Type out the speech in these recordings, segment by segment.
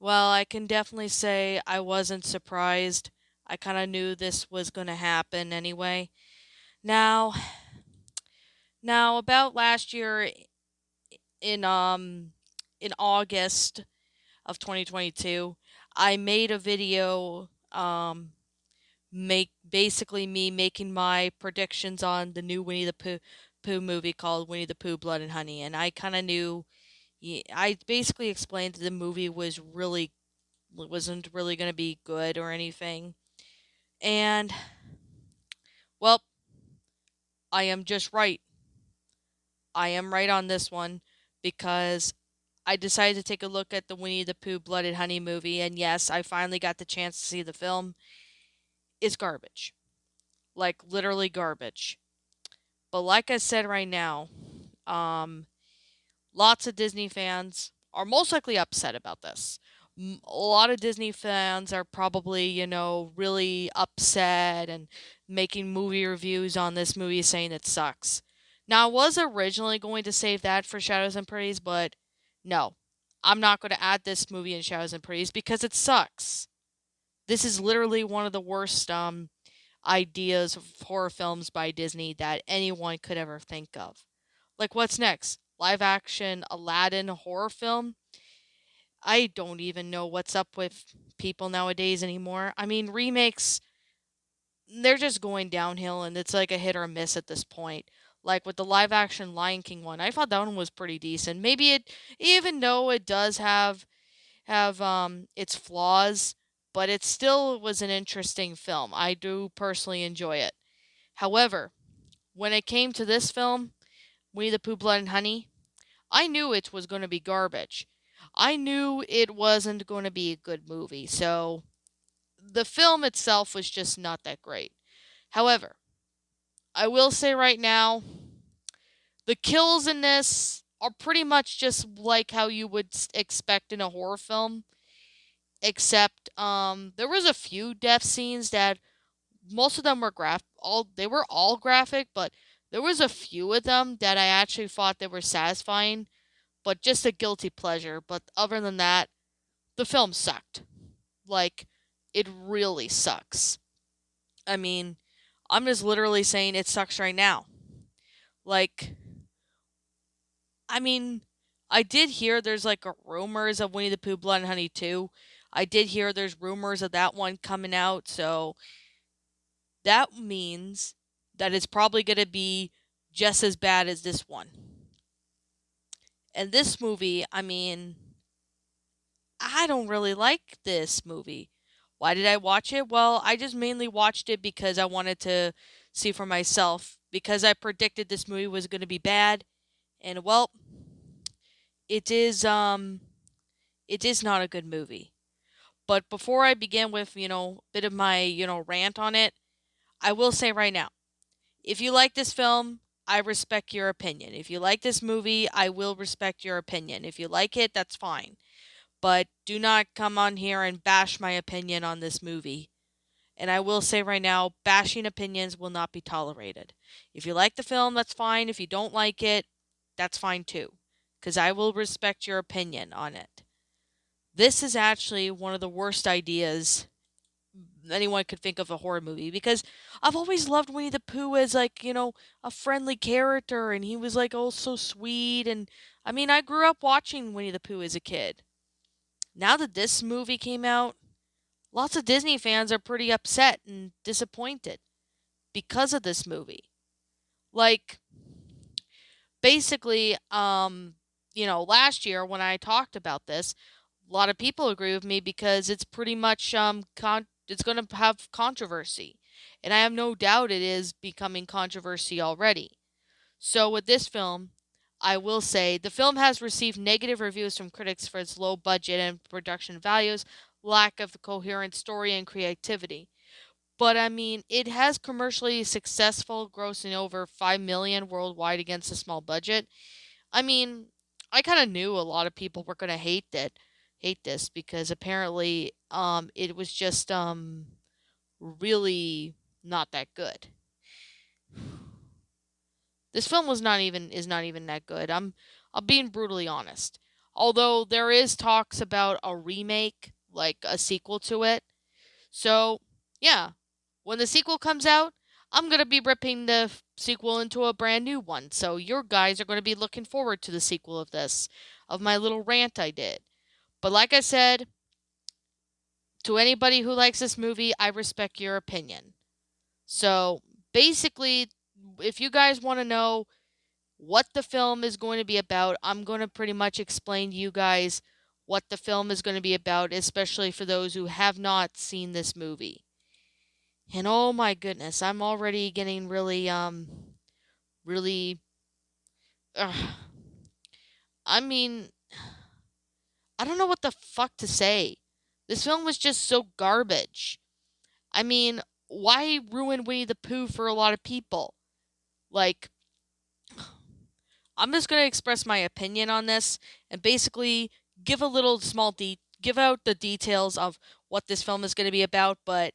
Well, I can definitely say I wasn't surprised. I kind of knew this was going to happen anyway. Now, now about last year in um in August of 2022, I made a video make basically me making my predictions on the new Winnie the Pooh movie called Winnie the Pooh Blood and Honey, and I kind of knew. I basically explained that the movie wasn't really going to be good or anything. And, well, I am just right. I am right on this one because I decided to take a look at the Winnie the Pooh Blood and Honey movie, and yes, I finally got the chance to see the film. It's garbage. Like, literally garbage. But like I said right now, um, lots of Disney fans are most likely upset about this. A lot of Disney fans are probably, really upset and making movie reviews on this movie saying it sucks. Now, I was originally going to save that for Shadows and Praise, but no. I'm not going to add this movie in Shadows and Praise because it sucks. This is literally one of the worst ideas of horror films by Disney that anyone could ever think of. Like, what's next? Live action Aladdin horror film? I don't even know what's up with people nowadays anymore. I mean, remakes, they're just going downhill and it's like a hit or miss at this point. Like with the live action Lion King one, I thought that one was pretty decent. Maybe it, even though it does have its flaws, but it still was an interesting film. I do personally enjoy it. However, when it came to this film, Winnie the Pooh Blood and Honey, I knew it was going to be garbage. I knew it wasn't going to be a good movie, so the film itself was just not that great. However, I will say right now, the kills in this are pretty much just like how you would expect in a horror film, except there was a few death scenes that most of them were they were all graphic, but there was a few of them that I actually thought they were satisfying, but just a guilty pleasure. But other than that, the film sucked. Like, it really sucks. I mean, I'm just literally saying it sucks right now. Like, I mean, I did hear there's like rumors of Winnie the Pooh Blood and Honey 2. I did hear there's rumors of that one coming out, so that means that it's probably going to be just as bad as this one. And this movie, I mean, I don't really like this movie. Why did I watch it? Well, I just mainly watched it because I wanted to see for myself. Because I predicted this movie was going to be bad. And well, it is it is not a good movie. But before I begin with, a bit of my, rant on it, I will say right now, if you like this film, I respect your opinion. If you like this movie, I will respect your opinion. If you like it, that's fine. But do not come on here and bash my opinion on this movie. And I will say right now, bashing opinions will not be tolerated. If you like the film, that's fine. If you don't like it, that's fine too. Because I will respect your opinion on it. This is actually one of the worst ideas anyone could think of a horror movie because I've always loved Winnie the Pooh as like, a friendly character and he was like oh so sweet and I mean I grew up watching Winnie the Pooh as a kid. Now that this movie came out, lots of Disney fans are pretty upset and disappointed because of this movie. Like basically last year when I talked about this, a lot of people agree with me because it's pretty much it's going to have controversy. And I have no doubt it is becoming controversy already. So with this film, I will say the film has received negative reviews from critics for its low budget and production values, lack of coherent story and creativity. But I mean, it has commercially successful, grossing over 5 million worldwide against a small budget. I mean, I kind of knew a lot of people were going to hate this because apparently it was just really not that good. This film was not even is not even that good. I'm being brutally honest. Although there is talks about a remake, like a sequel to it. So, yeah, when the sequel comes out, I'm going to be ripping the sequel into a brand new one. So, your guys are going to be looking forward to the sequel of this, of my little rant I did. But like I said, to anybody who likes this movie, I respect your opinion. So, basically, if you guys want to know what the film is going to be about, I'm going to pretty much explain to you guys what the film is going to be about, especially for those who have not seen this movie. And oh my goodness, I'm already getting really, ugh. I mean, I don't know what the fuck to say. This film was just so garbage. I mean, why ruin Winnie the Pooh for a lot of people? Like, I'm just going to express my opinion on this and basically give a little give out the details of what this film is going to be about, but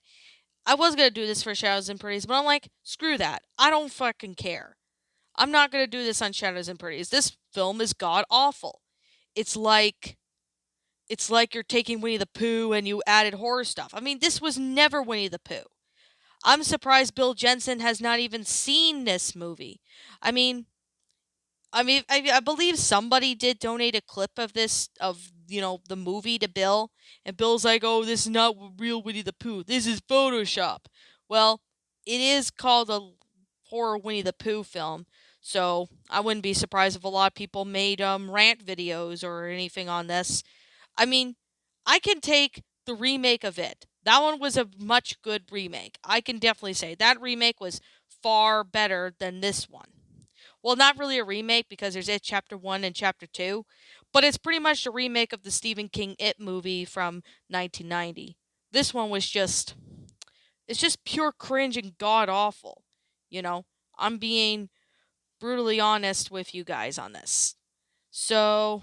I was going to do this for Shadows and Pretties, but I'm like, screw that. I don't fucking care. I'm not going to do this on Shadows and Pretties. This film is god awful. It's like it's like you're taking Winnie the Pooh and you added horror stuff. I mean, this was never Winnie the Pooh. I'm surprised Bill Jensen has not even seen this movie. I mean, I believe somebody did donate a clip of this of the movie to Bill, and Bill's like, "Oh, this is not real Winnie the Pooh. This is Photoshop." Well, it is called a horror Winnie the Pooh film, so I wouldn't be surprised if a lot of people made rant videos or anything on this. I mean, I can take the remake of it. That one was a much good remake. I can definitely say that remake was far better than this one. Well, not really a remake because there's It Chapter 1 and Chapter 2, but it's pretty much a remake of the Stephen King It movie from 1990. This one was it's just pure cringe and god awful. You know, I'm being brutally honest with you guys on this. So,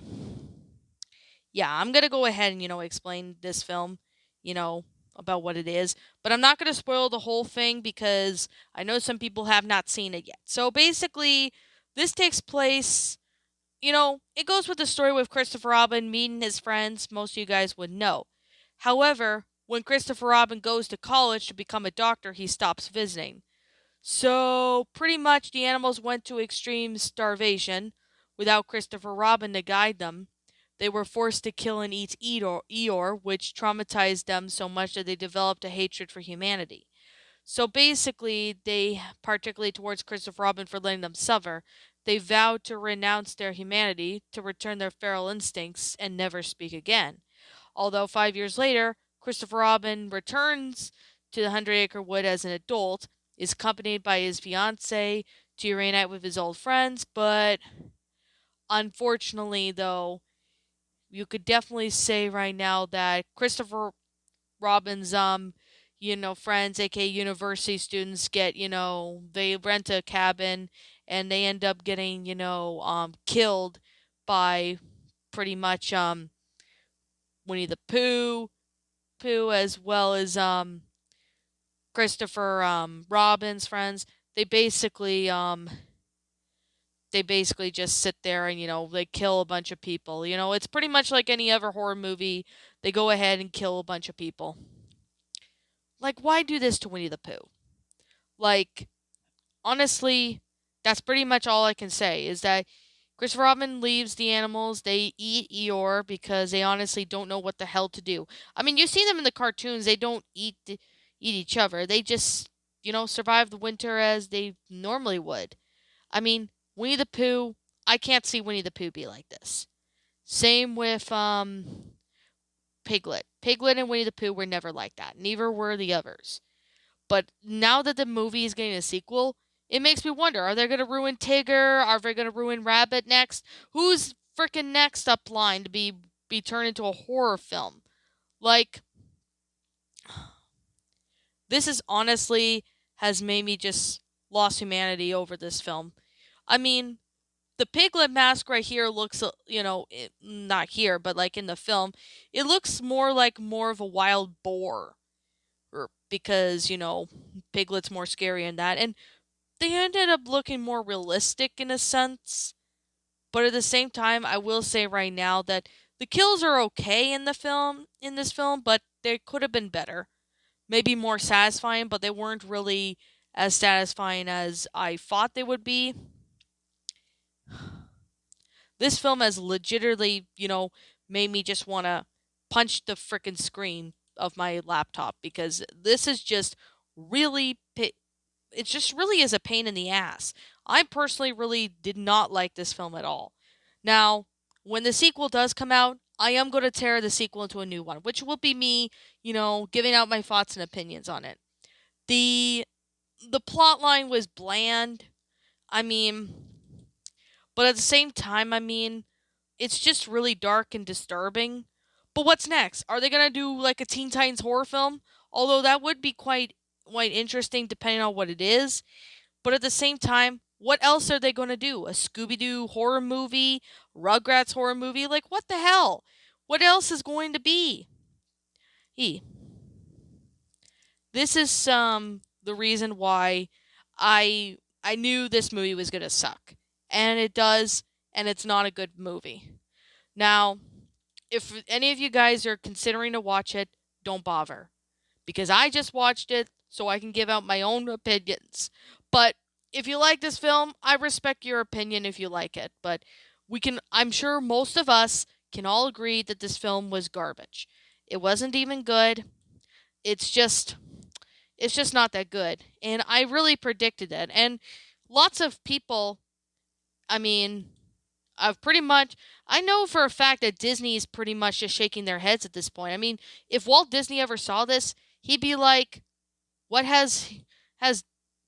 yeah, I'm going to go ahead and, explain this film, you know, about what it is. But I'm not going to spoil the whole thing because I know some people have not seen it yet. So basically, this takes place, it goes with the story with Christopher Robin meeting his friends. Most of you guys would know. However, when Christopher Robin goes to college to become a doctor, he stops visiting. So, pretty much the animals went to extreme starvation without Christopher Robin to guide them. They were forced to kill and eat Eeyore, which traumatized them so much that they developed a hatred for humanity. So basically, they, particularly towards Christopher Robin for letting them suffer, they vowed to renounce their humanity, to return their feral instincts, and never speak again. Although 5 years later, Christopher Robin returns to the Hundred Acre Wood as an adult, is accompanied by his fiancee to reunite with his old friends, but unfortunately, though, you could definitely say right now that Christopher Robin's friends, aka university students, get, they rent a cabin and they end up getting, killed by pretty much Winnie the Pooh, as well as Christopher Robin's friends. They basically they basically just sit there and they kill a bunch of people. It's pretty much like any other horror movie. They go ahead and kill a bunch of people. Like, why do this to Winnie the Pooh? Like, honestly, that's pretty much all I can say is that Christopher Robin leaves the animals. They eat Eeyore because they honestly don't know what the hell to do. I mean, you see them in the cartoons. They don't eat each other. They just, survive the winter as they normally would. I mean, Winnie the Pooh, I can't see Winnie the Pooh be like this. Same with Piglet. Piglet and Winnie the Pooh were never like that. Neither were the others. But now that the movie is getting a sequel, it makes me wonder, are they going to ruin Tigger? Are they going to ruin Rabbit next? Who's freaking next up line to be turned into a horror film? Like, this is honestly has made me just lost humanity over this film. I mean, the piglet mask right here looks, not here, but like in the film, it looks more of a wild boar. Because, Piglet's more scary in that. And they ended up looking more realistic in a sense. But at the same time, I will say right now that the kills are okay in this film, but they could have been better. Maybe more satisfying, but they weren't really as satisfying as I thought they would be. This film has legitimately, made me just want to punch the frickin' screen of my laptop because this is just really it just really is a pain in the ass. I personally really did not like this film at all. Now, when the sequel does come out, I am going to tear the sequel into a new one, which will be me, giving out my thoughts and opinions on it. The the plot line was bland. I mean, but at the same time, I mean, it's just really dark and disturbing. But what's next? Are they going to do like a Teen Titans horror film? Although that would be quite interesting depending on what it is. But at the same time, what else are they going to do? A Scooby Doo horror movie? Rugrats horror movie? Like, what the hell? What else is going to be? E. This is the reason why I knew this movie was going to suck. And it does, and it's not a good movie. Now, if any of you guys are considering to watch it, don't bother. Because I just watched it so I can give out my own opinions. But if you like this film, I respect your opinion if you like it. But I'm sure most of us can all agree that this film was garbage. It wasn't even good. It's just it's just not that good. And I really predicted it. And lots of people, I mean, I've pretty much I know for a fact that Disney is pretty much just shaking their heads at this point. I mean, if Walt Disney ever saw this, he'd be like, "What has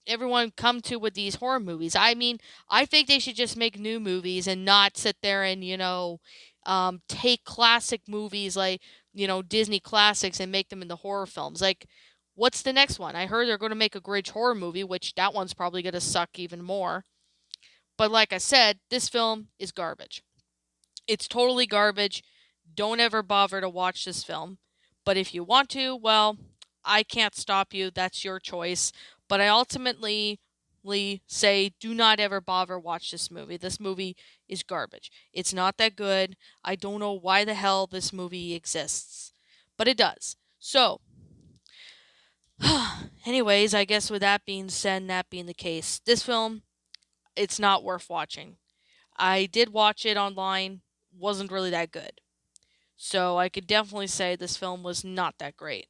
everyone come to with these horror movies?" I mean, I think they should just make new movies and not sit there and, take classic movies like, Disney classics and make them into horror films. Like, what's the next one? I heard they're going to make a Grinch horror movie, which that one's probably going to suck even more. But like I said, this film is garbage. It's totally garbage. Don't ever bother to watch this film. But if you want to, well, I can't stop you. That's your choice. But I ultimately say do not ever bother watch this movie. This movie is garbage. It's not that good. I don't know why the hell this movie exists. But it does. So, anyways, I guess with that being said and that being the case, this film, it's not worth watching. I did watch it online, wasn't really that good. So I could definitely say this film was not that great.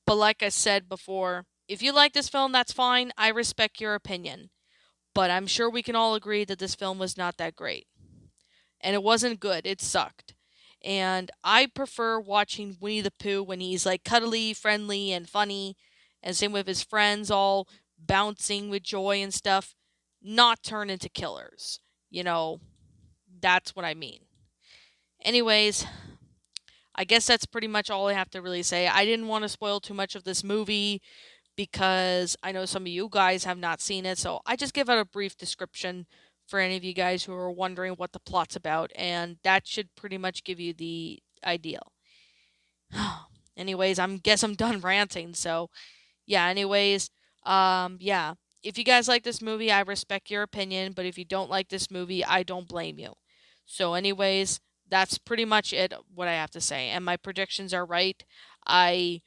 But like I said before, if you like this film, that's fine. I respect your opinion. But I'm sure we can all agree that this film was not that great. And it wasn't good. It sucked. And I prefer watching Winnie the Pooh when he's like cuddly, friendly, and funny. And same with his friends all bouncing with joy and stuff. Not turn into killers. You know, that's what I mean. Anyways, I guess that's pretty much all I have to really say. I didn't want to spoil too much of this movie because I know some of you guys have not seen it, so I just give out a brief description for any of you guys who are wondering what the plot's about, and that should pretty much give you the ideal. Anyways, guess I'm done ranting, so yeah, yeah. If you guys like this movie, I respect your opinion, but if you don't like this movie, I don't blame you. So anyways, that's pretty much it what I have to say. And my predictions are right. I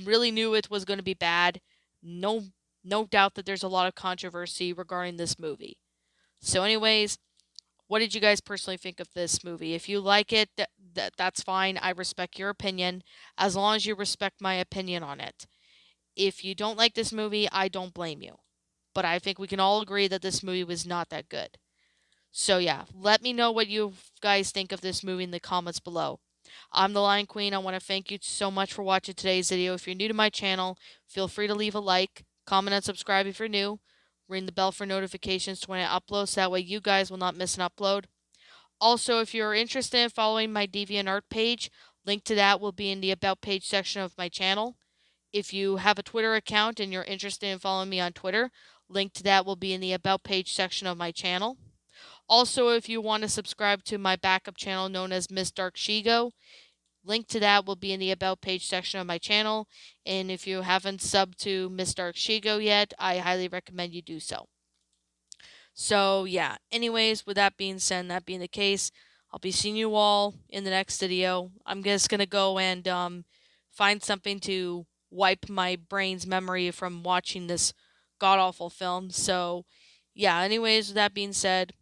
really knew it was going to be bad. No doubt that there's a lot of controversy regarding this movie. So anyways, what did you guys personally think of this movie? If you like it, that's fine. I respect your opinion as long as you respect my opinion on it. If you don't like this movie, I don't blame you. But I think we can all agree that this movie was not that good. So yeah, let me know what you guys think of this movie in the comments below. I'm the Lion Queen. I want to thank you so much for watching today's video. If you're new to my channel, feel free to leave a like, comment, and subscribe if you're new. Ring the bell for notifications to when I upload so that way you guys will not miss an upload. Also, if you're interested in following my DeviantArt page, link to that will be in the About page section of my channel. If you have a Twitter account and you're interested in following me on Twitter, link to that will be in the About page section of my channel. Also, if you want to subscribe to my backup channel known as Miss Dark Shigo, link to that will be in the About page section of my channel. And if you haven't subbed to Miss Dark Shigo yet, I highly recommend you do so. So, yeah, anyways, with that being said, and that being the case, I'll be seeing you all in the next video. I'm just gonna go and find something to wipe my brain's memory from watching this god awful film. So, yeah, anyways, with that being said,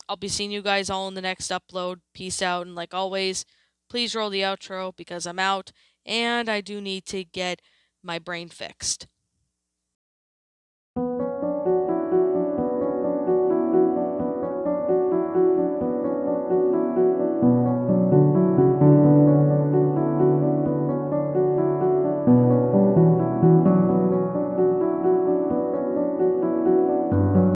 I'll be seeing you guys all in the next upload. Peace out, and like always, please roll the outro because I'm out and I do need to get my brain fixed.